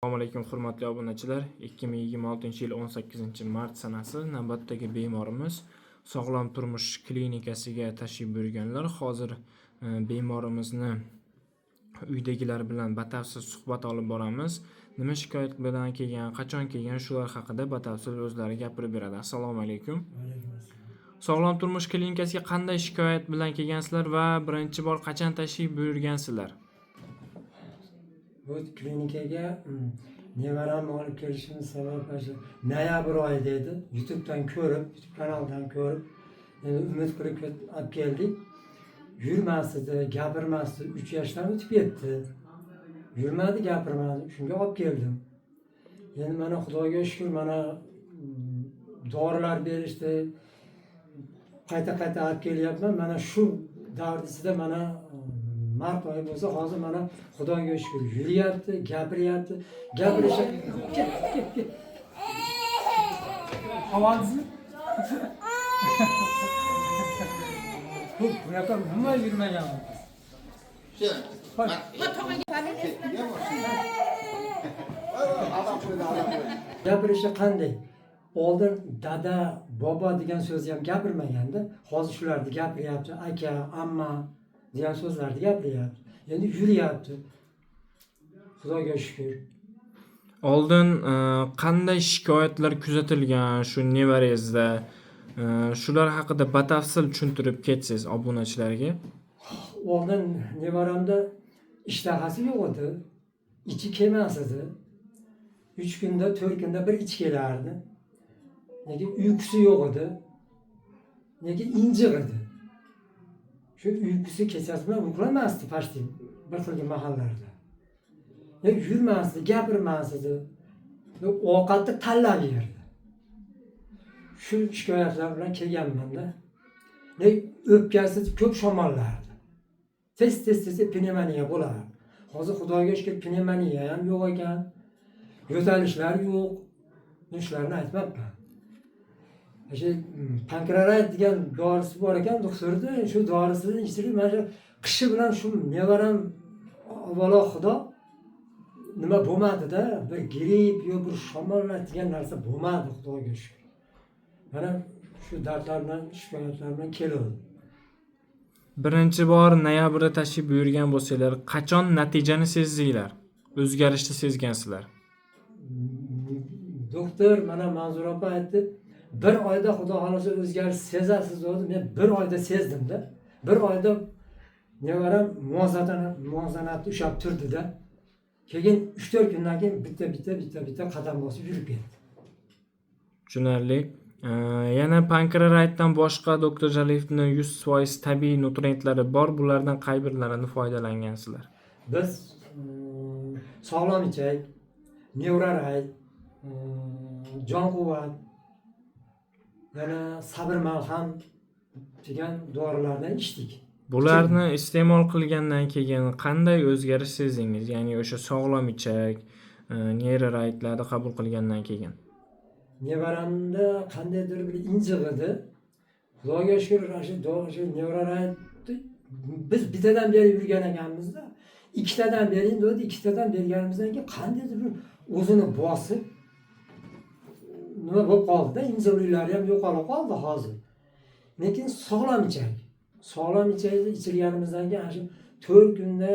Assalomu alaykum hurmatli obunachilar. 2026-yil 18-mart sanasi navbatdagi bemorimiz Sog'lom turmush klinikasiga tashrif buyurganlar. Hozir bemorimizni uydagilar bilan batafsil suhbat olib boramiz. Nima shikoyat bilan kelgan, qachon kelgan, shular haqida batafsil o'zlari gapirib beradi. Assalomu alaykum. Sog'lom turmush klinikasiga qanday shikoyat bilan kelgansizlar va birinchi bor qachon tashrif buyurgansizlar? Bu klinikaga nevaramni olib kelishimiz sababi shu noyabr oyida edi. YouTube'dan ko'rib, YouTube kanaldan ko'rib, endi umid qilib olib keldik. Yurmasdi, gapirmasdi, 3 yoshdan o'tib ketdi. Yurmadi, gapirmadi. Shunga olib keldim. Endi mana Xudoga shukr, mana dorilar berishdi. Qayta olib kelyapman. Mana shu davrdisida mana mart oyi bo'lsa, hozir mana Xudoga shukr yuryapti, gapiryapti. Gapirishi ket. Ovozni. Bu yoqqa nima yurmagan? Gapirishi qanday? Oldin dada, bobo degan so'zni ham gapirmaganda, hozir shularni gapiryapti. Aka, amma degan so'zlarni gapiryapti. Endi yuryapti. Xudoga shukr. Oldin qanday shikoyatlar kuzatilgan shu nevarangizda? Shular haqida batafsil tushuntirib ketsangiz obunachilarga. Oldin nevaramda ishtahasi yo'q edi. Ichi kelmas edi. 3 kunda, 4 kunda bir ich kelardi. Nega uyqusi yo'q edi. Nega injiq edi. Shu uyqusi kechasi bilan uxlamasdi pashti bir xil mahallarda. Yurmasdi, gapirmasdi. Ovqatni tanlab yerdi. Shu shikoyatlar bilan kelganman-da. O'pkasi ko'p shamollardi. Tez pnevmoniya bo'lardi. Hozir Xudoga shukr pnevmoniya ham yo'q ekan. Yo'talishlar yo'q. Shularni aytmabman. Pankreatit degan dorisi bor ekan doktorda, shu dorisini ichirib mana shu qishi bilan shu nevaram avvalo Xudo nima bo'lmadi-da, bir gripp yo bir shamollar degan narsa bo'lmadi, Xudoga shukr. Mana shu dardlar bilan, shikoyatlar bilan keldim. Birinchi bor noyabrda tashrif buyurgan bo'lsanglar, qachon natijani sezdinglar? O'zgarishni sezgansizlar? Doktor mana Manzura opa aytdi, bir oyda Xudo xolasa o'zgarish sezasiz dedi. Men bir oyda sezdim-da. Bir oyda nevaram muvozanatni ushlab turdi-da. Keyin 3-4 kundan keyin bitta qadam bosib yurib ketdi. Tushunarli. Yana pankreatitdan boshqa doktor Jaliyevning 100% tabiiy nutrientlari bor. Bulardan qay birlarini foydalangansizlar? Biz sog'lom ichak, Neuraray, jon quvvat, yana sabr malham degan dorilardan ichdik. Bularni iste'mol qilgandan keyin qanday o'zgarish sezdingiz? Ya'ni o'sha sog'lom ichak, Neuraraytlarni qabul qilgandan keyin. Nevaramda qandaydir bir injiq edi. Xudoga shukr, shu Neuraraytni biz bittadan berib yurgan ekanmiz-da. Ikkitadan bering dedi, ikkitadan berganimizdan keyin qandaydir bir o'zini bosib nima bo'lib qoldi-da, injiqlari ham yo'qolib qoldi hozir. Lekin sog'lom ichak. Sog'lom ichakni ichirganimizdan keyin shu 4 kunda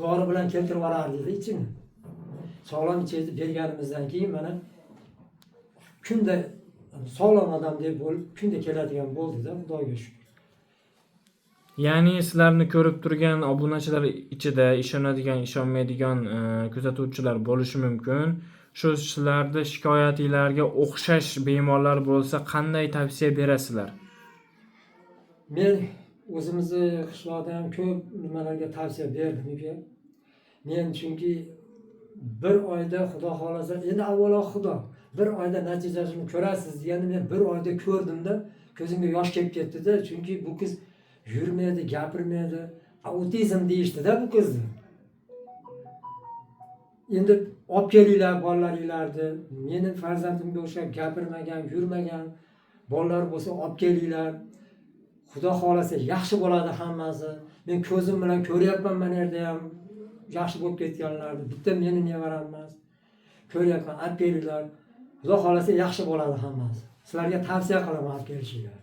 dori bilan keltirib olardik ichini. Sog'lom ichakni berganimizdan keyin mana kunda sog'lom odam deb bo'lib, kunda keladigan bo'ldi-da, Xudoga shukr. Ya'ni sizlarni ko'rib turgan obunachilar ichida ishonadigan, ishonmaydigan kuzatuvchilar bo'lishi mumkin. Shu sizlarda shikoyatinglarga o'xshash bemorlar bo'lsa, qanday tavsiya berasizlar? Men o'zimizni qishloqda ham ko'p nimalarga tavsiya berdim. Men chunki bir oyda Xudo xolasa, endi avvalo Xudo bir oyda natijasini ko'rasiz deganda men bir oyda ko'rdimda, ko'zimga yosh kelib ketdi-da, chunki bu qiz yurmaydi, gapirmaydi. Autizm deyishdi-da bu qizni. Endi olib kelinglar bolalaringlarni. Meni farzandimga o'xshab gapirmagan, yurmagan bolalar bo'lsa olib kelinglar. Xudo xolasa yaxshi bo'ladi hammasi. Men ko'zim bilan ko'ryapman, mana yerda ham yaxshi bo'lib ketganlarni, bitta meni nevaram emas. Ko'ryapman, olib kelinglar. Xudo xolasa yaxshi bo'ladi hammasi. Sizlarga tavsiya qilaman olib kelishinglar.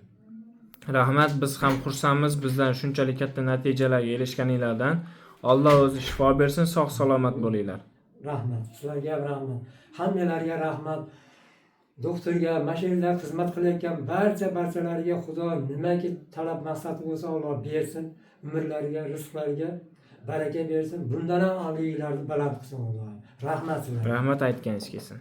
Rahmat, biz ham xursandmiz bizdan shunchalik katta natijalarga erishganinglardan. Alloh o'zi shifo bersin, sog' salomat bo'linglar. Rahmat. Sizlarga ham rahmat. Hammalarga rahmat. Doktorga, mashinada xizmat qilayotgan barchalarga Xudo nimaki talab maqsadi bo'lsa Alloh bersin. Umrlariga, rizqlariga baraka bersin. Bundan ham oliylarni baland qilsin Xudo. Rahmat sizlarga. Rahmat aytganingiz kelsin.